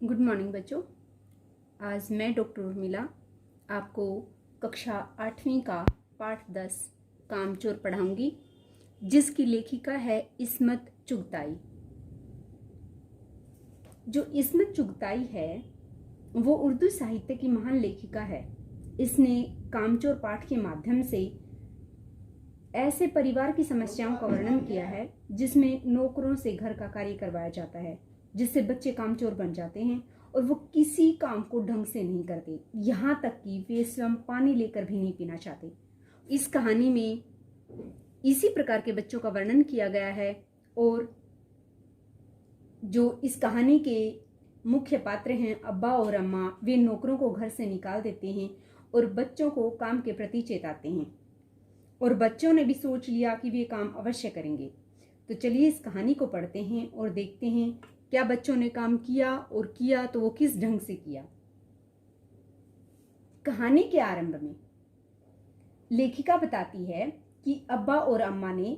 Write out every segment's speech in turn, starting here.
Good morning बच्चों। आज मैं डॉक्टर उर्मिला आपको कक्षा 8वीं का पाठ 10 कामचोर पढ़ाऊंगी, जिसकी लेखिका है इस्मत चुगताई। जो इस्मत चुगताई है वो उर्दू साहित्य की महान लेखिका है। इसने कामचोर पाठ के माध्यम से ऐसे परिवार की समस्याओं का वर्णन किया है जिसमें नौकरों से घर का कार्य करवाया जाता है, जिससे बच्चे कामचोर बन जाते हैं और वो किसी काम को ढंग से नहीं करते, यहाँ तक कि वे स्वयं पानी लेकर भी नहीं पीना चाहते। इस कहानी में इसी प्रकार के बच्चों का वर्णन किया गया है और जो इस कहानी के मुख्य पात्र हैं अब्बा और अम्मा, वे नौकरों को घर से निकाल देते हैं और बच्चों को काम के प्रति चेताते हैं और बच्चों ने भी सोच लिया कि वे काम अवश्य करेंगे। तो चलिए इस कहानी को पढ़ते हैं और देखते हैं क्या बच्चों ने काम किया और किया तो वो किस ढंग से किया। कहानी के आरंभ में लेखिका बताती है कि अब्बा और अम्मा ने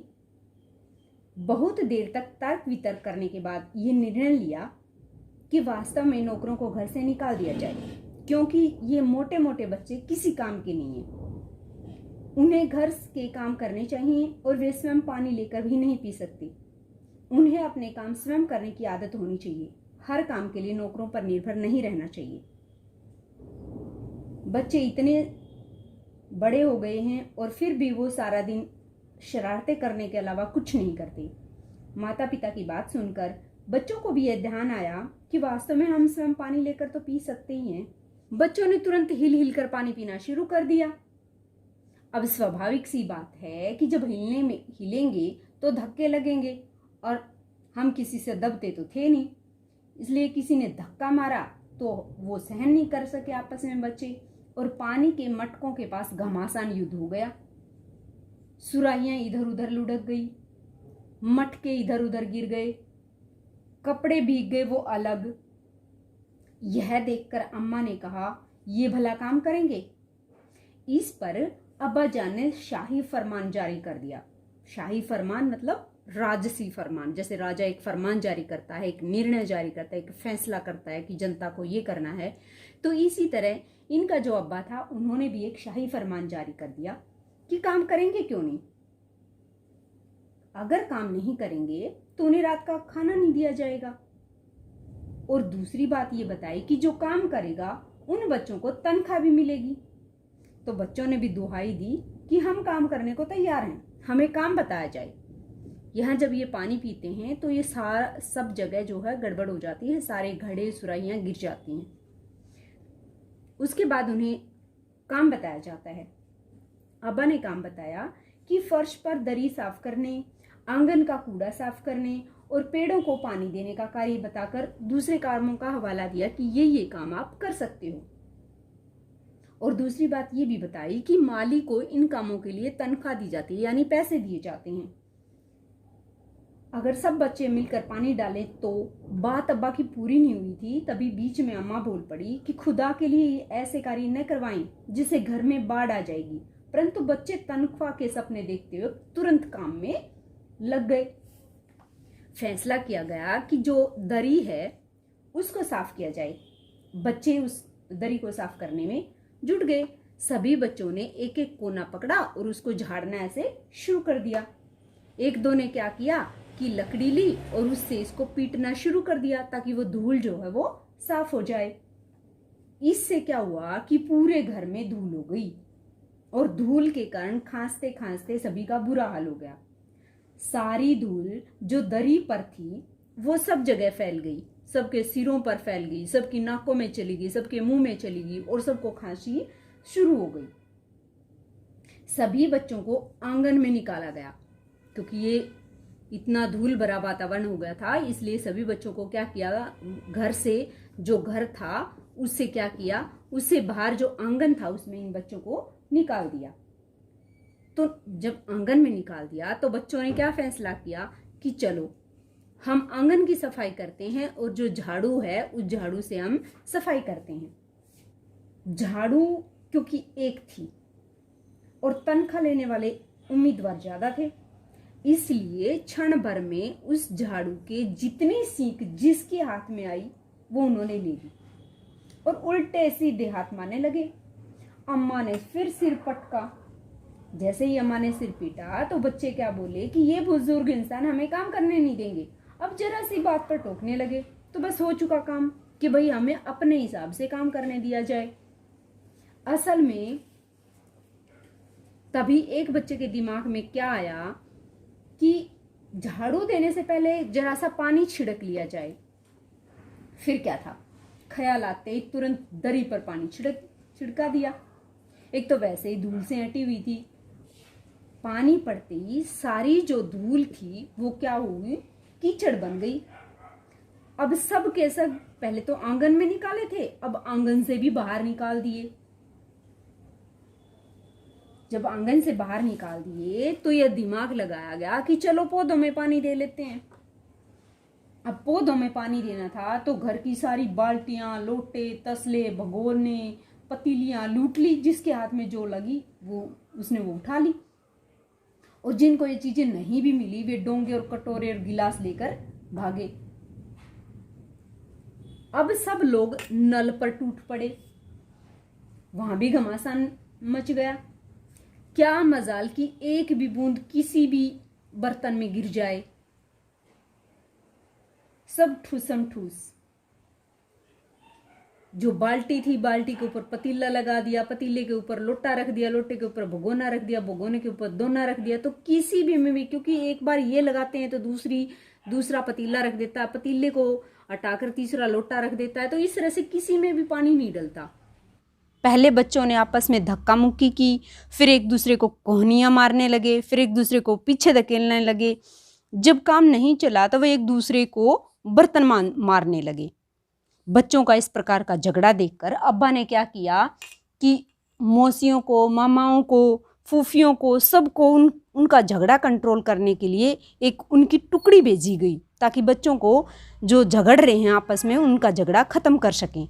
बहुत देर तक तर्क वितर्क करने के बाद ये निर्णय लिया कि वास्तव में नौकरों को घर से निकाल दिया जाए, क्योंकि ये मोटे मोटे बच्चे किसी काम के नहीं हैं। उन्हें घर के काम करने चाहिए और वे स्वयं पानी लेकर भी नहीं पी सकते। उन्हें अपने काम स्वयं करने की आदत होनी चाहिए। हर काम के लिए नौकरों पर निर्भर नहीं रहना चाहिए। बच्चे इतने बड़े हो गए हैं और फिर भी वो सारा दिन शरारतें करने के अलावा कुछ नहीं करते। माता पिता की बात सुनकर बच्चों को भी यह ध्यान आया कि वास्तव में हम स्वयं पानी लेकर तो पी सकते ही हैं। बच्चों ने तुरंत हिल हिल कर पानी पीना शुरू कर दिया। अब स्वाभाविक सी बात है कि जब हिलेंगे तो धक्के लगेंगे और हम किसी से दबते तो थे नहीं, इसलिए किसी ने धक्का मारा तो वो सहन नहीं कर सके आपस में बच्चे, और पानी के मटकों के पास घमासान युद्ध हो गया। सुराहियां इधर उधर लुढ़क गई, मटके इधर उधर गिर गए, कपड़े भीग गए वो अलग। यह देखकर अम्मा ने कहा, ये भला काम करेंगे? इस पर अब्बा जान ने शाही फरमान जारी कर दिया। शाही फरमान मतलब राजसी फरमान। जैसे राजा एक फरमान जारी करता है, एक निर्णय जारी करता है, एक फैसला करता है कि जनता को ये करना है, तो इसी तरह इनका जो अब्बा था उन्होंने भी एक शाही फरमान जारी कर दिया कि काम करेंगे क्यों नहीं। अगर काम नहीं करेंगे तो उन्हें रात का खाना नहीं दिया जाएगा। और दूसरी बात ये बताई कि जो काम करेगा उन बच्चों को तनख्वाह भी मिलेगी। तो बच्चों ने भी दुहाई दी कि हम काम करने को तैयार हैं, हमें काम बताया जाए। यहाँ जब ये पानी पीते हैं तो ये सारा सब जगह जो है गड़बड़ हो जाती है, सारे घड़े सुराहियां गिर जाती हैं। उसके बाद उन्हें काम बताया जाता है। अब्बा ने काम बताया कि फर्श पर दरी साफ करने, आंगन का कूड़ा साफ करने और पेड़ों को पानी देने का कार्य बताकर दूसरे कामों का हवाला दिया कि ये काम आप कर सकते हो। और दूसरी बात ये भी बताई कि माली को इन कामों के लिए तनख्वाह दी जाती है, यानी पैसे दिए जाते हैं। अगर सब बच्चे मिलकर पानी डालें तो बात अब्बा की पूरी नहीं हुई थी, तभी बीच में अम्मा बोल पड़ी कि खुदा के लिए ऐसे कार्य न करवाएं जिससे घर में बाढ़ आ जाएगी। परंतु बच्चे तनख्वाह के सपने देखते हुए तुरंत काम में लग गए। फैसला किया गया कि जो दरी है उसको साफ किया जाए। बच्चे उस दरी को साफ करने में जुट गए। सभी बच्चों ने एक एक कोना पकड़ा और उसको झाड़ना ऐसे शुरू कर दिया। एक दो ने क्या किया कि लकड़ी ली और उससे इसको पीटना शुरू कर दिया ताकि वो धूल जो है वो साफ हो जाए। इससे क्या हुआ कि पूरे घर में धूल हो गई और धूल के कारण खांसते खांसते सभी का बुरा हाल हो गया। सारी धूल जो दरी पर थी वो सब जगह फैल गई, सबके सिरों पर फैल गई, सबकी नाकों में चली गई, सबके मुंह में चली गई और सबको खांसी शुरू हो गई। सभी बच्चों को आंगन में निकाला गया क्योंकि ये इतना धूल भरा वातावरण हो गया था, इसलिए सभी बच्चों को क्या किया, घर से जो घर था उससे क्या किया, उससे बाहर जो आंगन था उसमें इन बच्चों को निकाल दिया। तो जब आंगन में निकाल दिया तो बच्चों ने क्या फैसला किया कि चलो हम आंगन की सफाई करते हैं और जो झाड़ू है उस झाड़ू से हम सफाई करते हैं। झाड़ू क्योंकि एक थी और तनख्वाह लेने वाले उम्मीदवार ज्यादा थे, इसलिए क्षण भर में उस झाड़ू के जितनी सीख जिसके हाथ में आई वो उन्होंने ले ली और उल्टे सीधे हाथ मारने लगे। अम्मा ने फिर सिर पटका। जैसे ही अम्मा ने सिर पीटा तो बच्चे क्या बोले कि ये बुजुर्ग इंसान हमें काम करने नहीं देंगे। अब जरा सी बात पर टोकने लगे तो बस हो चुका काम कि भाई हमें अपने हिसाब से काम करने दिया जाए। असल में तभी एक बच्चे के दिमाग में क्या आया कि झाड़ू देने से पहले जरा सा पानी छिड़क लिया जाए। फिर क्या था, ख्याल आते ही तुरंत दरी पर पानी छिड़का दिया। एक तो वैसे ही धूल से हटी हुई थी, पानी पड़ते ही सारी जो धूल थी वो क्या हुई, कीचड़ बन गई। अब सब के सब पहले तो आंगन में निकाले थे, अब आंगन से भी बाहर निकाल दिए। जब आंगन से बाहर निकाल दिए तो यह दिमाग लगाया गया कि चलो पौधों में पानी दे लेते हैं। अब पौधों में पानी देना था तो घर की सारी बाल्टियां, लोटे, तसले, भगोने, पतीलियां लूट ली। जिसके हाथ में जो लगी उसने वो उठा ली। और जिनको ये चीजें नहीं भी मिली वे डोंगे और कटोरे और गिलास लेकर भागे। अब सब लोग नल पर टूट पड़े, वहां भी घमासान मच गया। क्या मजाल कि एक भी बूंद किसी भी बर्तन में गिर जाए, सब ठूसम ठूस। जो बाल्टी थी, बाल्टी के ऊपर पतीला लगा दिया, पतीले के ऊपर लोटा रख दिया, लोटे के ऊपर भगोना रख दिया, भगोने के ऊपर दोना रख दिया। तो किसी भी में भी, क्योंकि एक बार ये लगाते हैं तो दूसरा पतीला रख देता है, पतीले को हटाकर तीसरा लोटा रख देता है। तो इस तरह से किसी में भी पानी नहीं डलता। पहले बच्चों ने आपस में धक्का मुक्की की, फिर एक दूसरे को कोहनियां मारने लगे, फिर एक दूसरे को पीछे धकेलने लगे। जब काम नहीं चला तो वे एक दूसरे को बर्तन मारने लगे। बच्चों का इस प्रकार का झगड़ा देखकर अब्बा ने क्या किया कि मौसियों को, मामाओं को, फूफियों को, सबको उनका झगड़ा कंट्रोल करने के लिए एक उनकी टुकड़ी भेजी गई, ताकि बच्चों को जो झगड़ रहे हैं आपस में उनका झगड़ा खत्म कर सकें।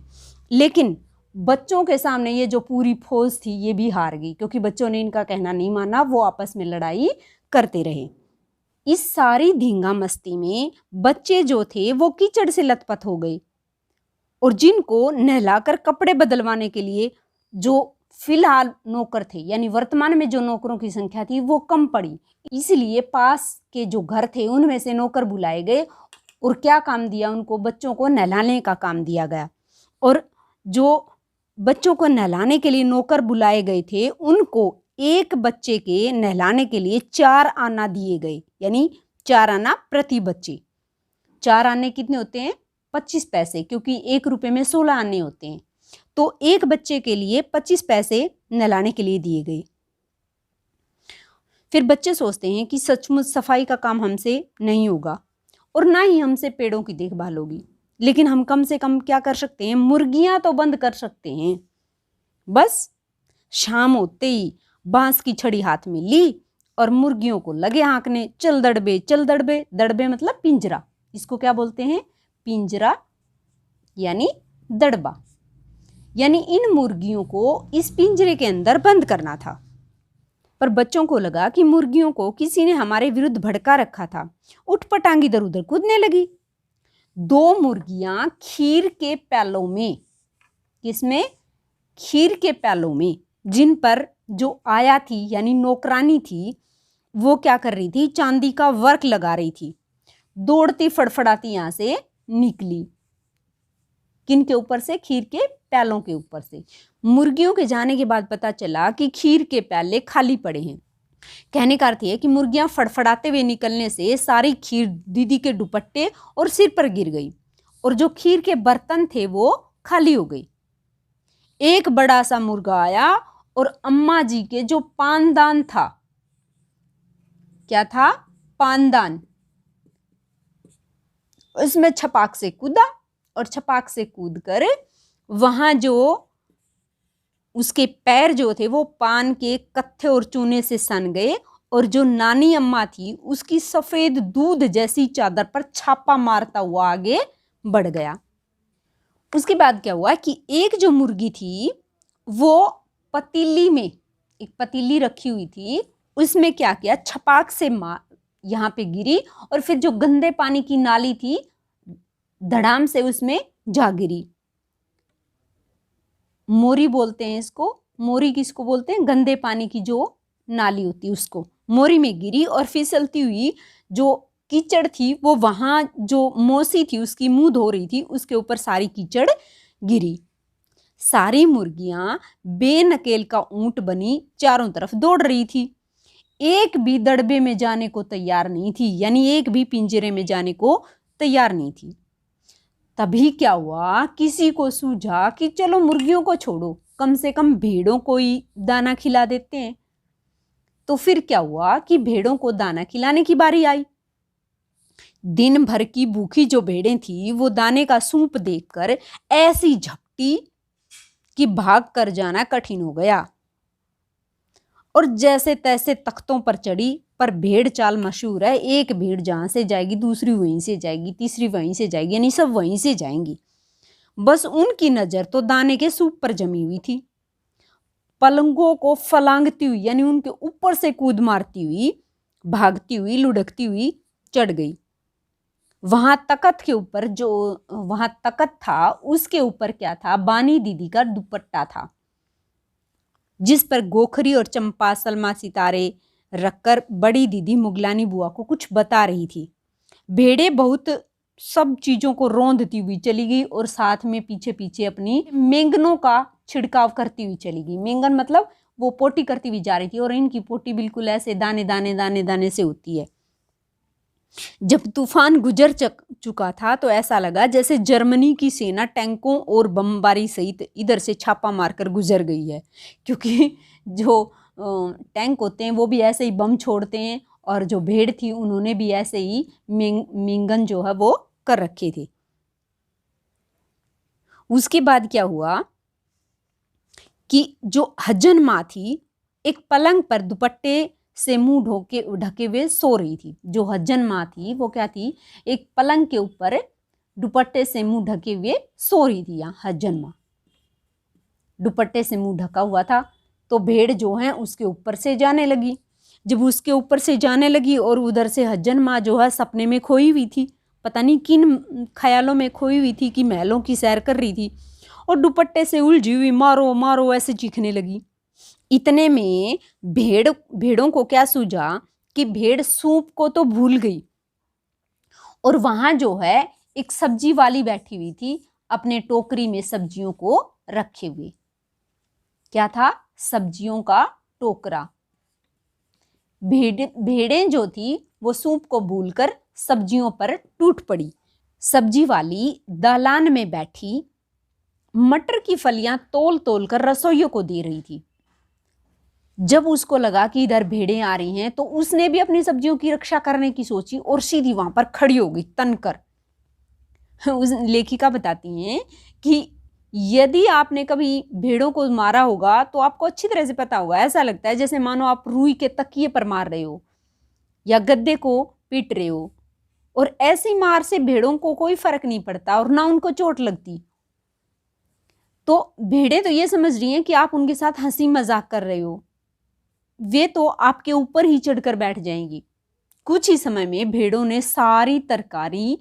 लेकिन बच्चों के सामने ये जो पूरी फौज थी ये भी हार गई, क्योंकि बच्चों ने इनका कहना नहीं माना, वो आपस में लड़ाई करते रहे। इस सारी धींगा मस्ती में बच्चे जो थे वो कीचड़ से लथपथ हो गए, और जिनको नहलाकर कपड़े बदलवाने के लिए जो फिलहाल नौकर थे, यानी वर्तमान में जो नौकरों की संख्या थी वो कम पड़ी, इसलिए पास के जो घर थे उनमें से नौकर बुलाए गए। और क्या काम दिया उनको, बच्चों को नहलाने का काम दिया गया। और जो बच्चों को नहलाने के लिए नौकर बुलाए गए थे उनको एक बच्चे के नहलाने के लिए 4 आना दिए गए, यानी 4 आना प्रति बच्चे। 4 आने कितने होते हैं, 25 पैसे, क्योंकि 1 रुपए में 16 आने होते हैं। तो एक बच्चे के लिए 25 पैसे नहलाने के लिए दिए गए। फिर बच्चे सोचते हैं कि सचमुच सफाई का काम हमसे नहीं होगा और ना ही हमसे पेड़ों की देखभाल होगी, लेकिन हम कम से कम क्या कर सकते हैं, मुर्गियां तो बंद कर सकते हैं। बस शाम होते ही बांस की छड़ी हाथ में ली और मुर्गियों को लगे हाँकने, चल दड़बे चल दड़बे। दड़बे मतलब पिंजरा, इसको क्या बोलते हैं, पिंजरा यानी दड़बा। यानी इन मुर्गियों को इस पिंजरे के अंदर बंद करना था। पर बच्चों को लगा कि मुर्गियों को किसी ने हमारे विरुद्ध भड़का रखा था, उठपटांग इधर उधर कूदने लगी। 2 मुर्गियां खीर के प्यालों में, किसमें, खीर के प्यालों में, जिन पर जो आया थी यानी नौकरानी थी, वो क्या कर रही थी, चांदी का वर्क लगा रही थी। दौड़ती फड़फड़ाती यहां से निकली। किन के ऊपर से, खीर के प्यालों के ऊपर से। मुर्गियों के जाने के बाद पता चला कि खीर के प्याले खाली पड़े हैं। कहने का अर्थ है कि मुर्गियां फड़फड़ाते हुए निकलने से सारी खीर दीदी के दुपट्टे और सिर पर गिर गई, और जो खीर के बर्तन थे वो खाली हो गई। एक बड़ा सा मुर्गा आया और अम्मा जी के जो पानदान था, क्या था, पानदान, उसमें छपाक से कूदा और छपाक से कूदकर वहां जो उसके पैर जो थे वो पान के कत्थे और चूने से सन गए, और जो नानी अम्मा थी उसकी सफेद दूध जैसी चादर पर छापा मारता हुआ आगे बढ़ गया। उसके बाद क्या हुआ कि एक जो मुर्गी थी वो पतीली में, एक पतीली रखी हुई थी, उसमें क्या किया, छपाक से यहाँ पे गिरी, और फिर जो गंदे पानी की नाली थी धड़ाम से उसमें जा गिरी। मोरी बोलते हैं इसको। मोरी किसको बोलते हैं? गंदे पानी की जो नाली होती है उसको। मोरी में गिरी और फिसलती हुई जो कीचड़ थी वो वहां जो मौसी थी उसकी मुंह धो रही थी उसके ऊपर सारी कीचड़ गिरी। सारी मुर्गियां बेनकेल का ऊंट बनी चारों तरफ दौड़ रही थी। एक भी दड़बे में जाने को तैयार नहीं थी, यानी एक भी पिंजरे में जाने को तैयार नहीं थी। तभी क्या हुआ, किसी को सूझा कि चलो मुर्गियों को छोड़ो, कम से कम भेड़ों को ही दाना खिला देते हैं। तो फिर क्या हुआ कि भेड़ों को दाना खिलाने की बारी आई। दिन भर की भूखी जो भेड़ें थी वो दाने का सूप देखकर ऐसी झपटी कि भाग कर जाना कठिन हो गया और जैसे तैसे तख्तों पर चढ़ी। पर भेड़ चाल मशहूर है, एक भेड़ जहां से जाएगी दूसरी वहीं से जाएगी, तीसरी वहीं से जाएगी, यानी सब वहीं से जाएंगी। बस उनकी नजर तो दाने के सूप पर जमी हुई थी। पलंगों को फलांगती हुई, यानी उनके ऊपर से कूद मारती हुई, भागती हुई, लुढ़कती हुई चढ़ गई। वहां तकत के ऊपर जो वहां तकत था उसके ऊपर क्या था? बानी दीदी का दुपट्टा था, जिस पर गोखरी और चंपा सलमा सितारे रखकर बड़ी दीदी मुगलानी बुआ को कुछ बता रही थी। भेड़े बहुत सब चीजों को रौंदती हुई चली गई और साथ में पीछे पीछे अपनी मेंगनों का छिड़काव करती हुई चली गई। मेंगन मतलब वो पोटी करती हुई जा रही थी और इनकी पोटी बिल्कुल ऐसे दाने दाने दाने दाने से होती है। जब तूफान गुजर चुका था तो ऐसा लगा जैसे जर्मनी की सेना टैंकों और बमबारी सहित इधर से छापा मारकर गुजर गई है, क्योंकि जो टैंक होते हैं वो भी ऐसे ही बम छोड़ते हैं और जो भेड़ थी उन्होंने भी ऐसे ही मेंगन जो है वो कर रखे थे। उसके बाद क्या हुआ कि जो हजन माँ थी एक पलंग पर दुपट्टे से मुंह ढके हुए सो रही थी। जो हजन माँ थी वो क्या थी? एक पलंग के ऊपर दुपट्टे से मुंह ढके हुए सो रही थी। यहाँ हजन माँ दुपट्टे से मुंह ढका हुआ था तो भेड़ जो है उसके ऊपर से जाने लगी। जब उसके ऊपर से जाने लगी और उधर से हजन माँ जो है सपने में खोई हुई थी, पता नहीं किन ख्यालों में खोई हुई थी कि महलों की सैर कर रही थी और दुपट्टे से उलझी हुई मारो मारो ऐसे चीखने लगी। इतने में भेड़ों को क्या सूझा कि भेड़ सूप को तो भूल गई और वहां जो है एक सब्जी वाली बैठी हुई थी अपने टोकरी में सब्जियों को रखे हुए। क्या था? सब्जियों का टोकरा। भेड़ें जो थी वो सूप को भूलकर सब्जियों पर टूट पड़ी। सब्जी वाली दालान में बैठी मटर की फलियां तोल तोल कर रसोइयों को दे रही थी। जब उसको लगा कि इधर भेड़ें आ रही हैं तो उसने भी अपनी सब्जियों की रक्षा करने की सोची और सीधी वहां पर खड़ी हो गई तनकर। उस लेखिका बताती हैं कि यदि आपने कभी भेड़ों को मारा होगा तो आपको अच्छी तरह से पता होगा, ऐसा लगता है जैसे मानो आप रुई के तकिए पर मार रहे हो या गद्दे को पीट रहे हो। और ऐसी मार से भेड़ों को कोई फर्क नहीं पड़ता और ना उनको चोट लगती। तो भेड़ें तो ये समझ रही हैं कि आप उनके साथ हंसी मजाक कर रहे हो, वे तो आपके ऊपर ही चढ़कर बैठ जाएंगी। कुछ ही समय में भेड़ों ने सारी तरकारी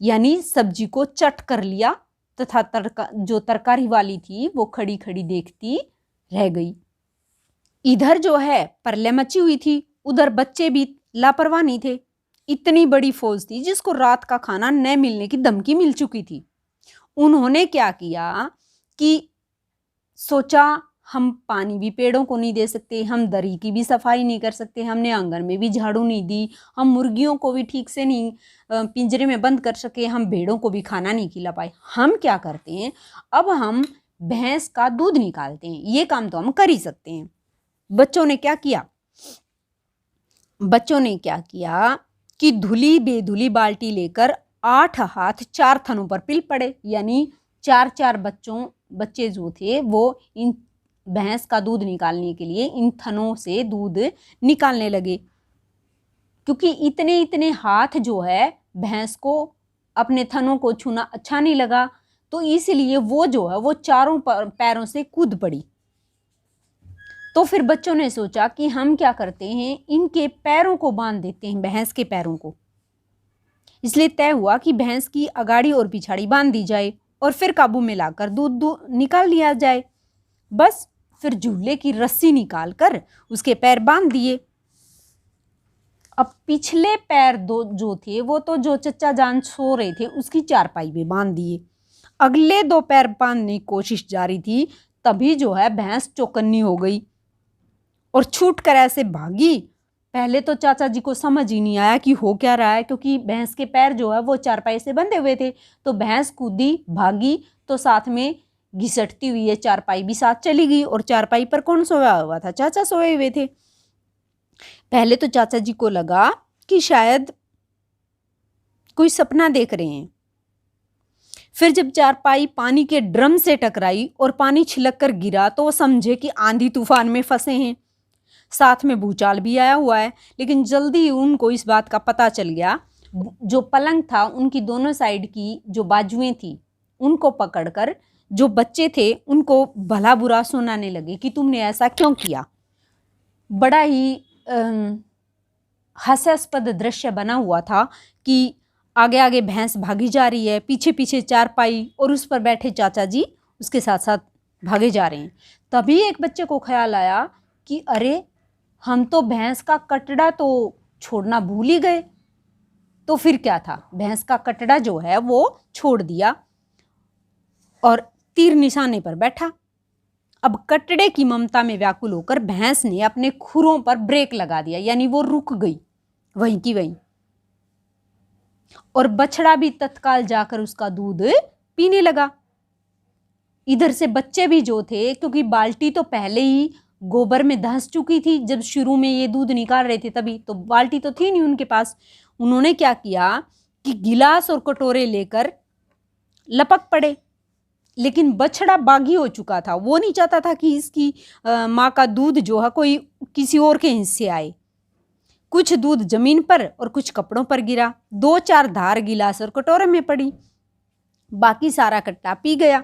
यानी सब्जी को चट कर लिया तथा जो तरकारी वाली थी वो खड़ी खड़ी देखती रह गई। इधर जो है प्रलय मची हुई थी, उधर बच्चे भी लापरवाह नहीं थे। इतनी बड़ी फौज थी जिसको रात का खाना न मिलने की धमकी मिल चुकी थी। उन्होंने क्या किया कि सोचा हम पानी भी पेड़ों को नहीं दे सकते, हम दरी की भी सफाई नहीं कर सकते, हमने आंगन में भी झाड़ू नहीं दी, हम मुर्गियों को भी ठीक से नहीं पिंजरे में बंद कर सके, हम भेड़ों को भी खाना नहीं खिला पाए। हम क्या करते हैं, अब हम भैंस का दूध निकालते हैं, ये काम तो हम कर ही सकते हैं। बच्चों ने क्या किया कि धुली बेधुली बाल्टी लेकर 8 हाथ 4 थनों पर पिल पड़े, यानी 4 बच्चे जो थे वो इन भैंस का दूध निकालने के लिए इन थनों से दूध निकालने लगे। क्योंकि इतने इतने हाथ जो है भैंस को अपने थनों को छूना अच्छा नहीं लगा, तो इसलिए वो जो है वो चारों पैरों से कूद पड़ी। तो फिर बच्चों ने सोचा कि हम क्या करते हैं, इनके पैरों को बांध देते हैं, भैंस के पैरों को। इसलिए तय हुआ कि भैंस की अगाड़ी और पिछाड़ी बांध दी जाए और फिर काबू में लाकर दूध निकाल लिया जाए। बस फिर झूले की रस्सी निकालकर उसके पैर बांध दिए। अब पिछले पैर दो जो थे वो तो जो चचा जान सो रहे थे उसकी चारपाई में बांध दिए। अगले दो पैर बांधने की कोशिश जारी थी, तभी जो है भैंस चौकन्नी हो गई और छूट कर ऐसे भागी। पहले तो चाचा जी को समझ ही नहीं आया कि हो क्या रहा है, क्योंकि भैंस के पैर जो है वो चारपाई से बंधे हुए थे। तो भैंस कूदी, भागी, तो साथ में घिसटती हुई है चारपाई भी साथ चली गई। और चारपाई पर कौन सोया हुआ था? चाचा सोए हुए थे। पहले तो चाचा जी को लगा कि शायद कोई सपना देख रहे हैं। फिर जब चारपाई पानी के ड्रम से टकराई और पानी छिलक कर गिरा तो वो समझे कि आंधी तूफान में फंसे हैं, साथ में भूचाल भी आया हुआ है। लेकिन जल्दी उनको इस बात का पता चल गया। जो पलंग था उनकी दोनों साइड की जो बाजुएं थी उनको पकड़कर जो बच्चे थे उनको भला बुरा सुनाने लगे कि तुमने ऐसा क्यों किया। बड़ा ही हास्यास्पद दृश्य बना हुआ था कि आगे आगे भैंस भागी जा रही है, पीछे पीछे चारपाई और उस पर बैठे चाचा जी उसके साथ साथ भागे जा रहे हैं। तभी एक बच्चे को ख्याल आया कि अरे हम तो भैंस का कटड़ा तो छोड़ना भूल ही गए। तो फिर क्या था, भैंस का कटड़ा जो है वो छोड़ दिया और तीर निशाने पर बैठा। अब कटड़े की ममता में व्याकुल होकर भैंस ने अपने खुरों पर ब्रेक लगा दिया, यानी वो रुक गई वहीं की वहीं। और बछड़ा भी तत्काल जाकर उसका दूध पीने लगा। इधर से बच्चे भी जो थे, क्योंकि बाल्टी तो पहले ही गोबर में धंस चुकी थी जब शुरू में ये दूध निकाल रहे थे, तभी तो बाल्टी तो थी नहीं उनके पास। उन्होंने क्या किया कि गिलास और कटोरे लेकर लपक पड़े। लेकिन बछड़ा बागी हो चुका था, वो नहीं चाहता था कि इसकी माँ का दूध जो है कोई किसी और के हिस्से आए। कुछ दूध जमीन पर और कुछ कपड़ों पर गिरा। 2-4 धार गिलास और कटोरे में पड़ी, बाकी सारा कट्टा पी गया।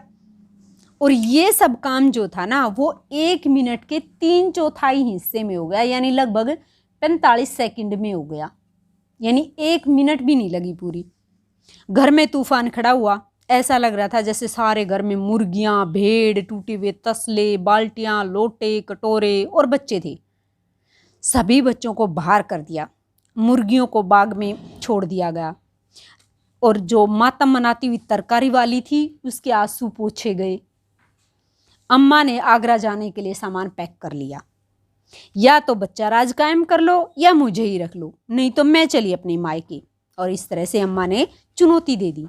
और ये सब काम जो था ना वो 1 मिनट के 3/4 हिस्से में हो गया, यानी लगभग 45 सेकंड में हो गया, यानी 1 मिनट भी नहीं लगी पूरी। घर में तूफान खड़ा हुआ। ऐसा लग रहा था जैसे सारे घर में मुर्गियां, भेड़, टूटे हुए तसले, बाल्टियां, लोटे, कटोरे और बच्चे थे। सभी बच्चों को बाहर कर दिया, मुर्गियों को बाग में छोड़ दिया गया और जो मातम मनाती हुई तरकारी वाली थी उसके आंसू पोंछे गए। अम्मा ने आगरा जाने के लिए सामान पैक कर लिया। या तो बच्चा राज कायम कर लो या मुझे ही रख लो, नहीं तो मैं चली अपने मायके। और इस तरह से अम्मा ने चुनौती दे दी।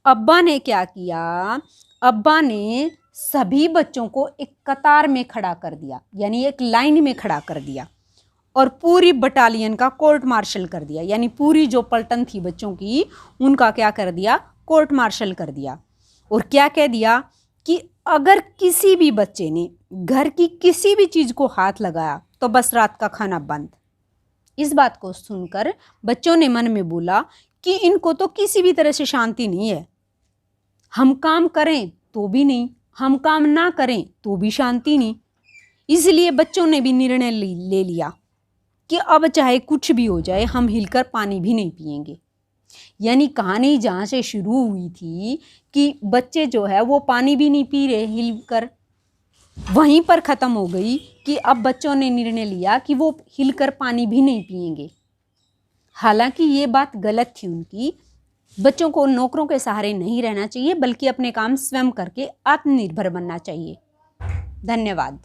अब्बा ने क्या किया, अब्बा ने सभी बच्चों को एक कतार में खड़ा कर दिया, यानी एक लाइन में खड़ा कर दिया और पूरी बटालियन का कोर्ट मार्शल कर दिया, यानी पूरी जो पलटन थी बच्चों की उनका क्या कर दिया, कोर्ट मार्शल कर दिया। और क्या कह दिया कि अगर किसी भी बच्चे ने घर की किसी भी चीज़ को हाथ लगाया तो बस रात का खाना बंद। इस बात को सुनकर बच्चों ने मन में बोला कि इनको तो किसी भी तरह से शांति नहीं है। हम काम करें तो भी नहीं, हम काम ना करें तो भी शांति नहीं। इसलिए बच्चों ने भी निर्णय ले लिया कि अब चाहे कुछ भी हो जाए हम हिलकर पानी भी नहीं पिएंगे। यानी कहानी जहाँ से शुरू हुई थी कि बच्चे जो है वो पानी भी नहीं पी रहे हिलकर, वहीं पर ख़त्म हो गई कि अब बच्चों ने निर्णय लिया कि वो हिलकर पानी भी नहीं पिएंगे। हालांकि ये बात गलत थी उनकी। बच्चों को नौकरों के सहारे नहीं रहना चाहिए, बल्कि अपने काम स्वयं करके आत्मनिर्भर बनना चाहिए। धन्यवाद।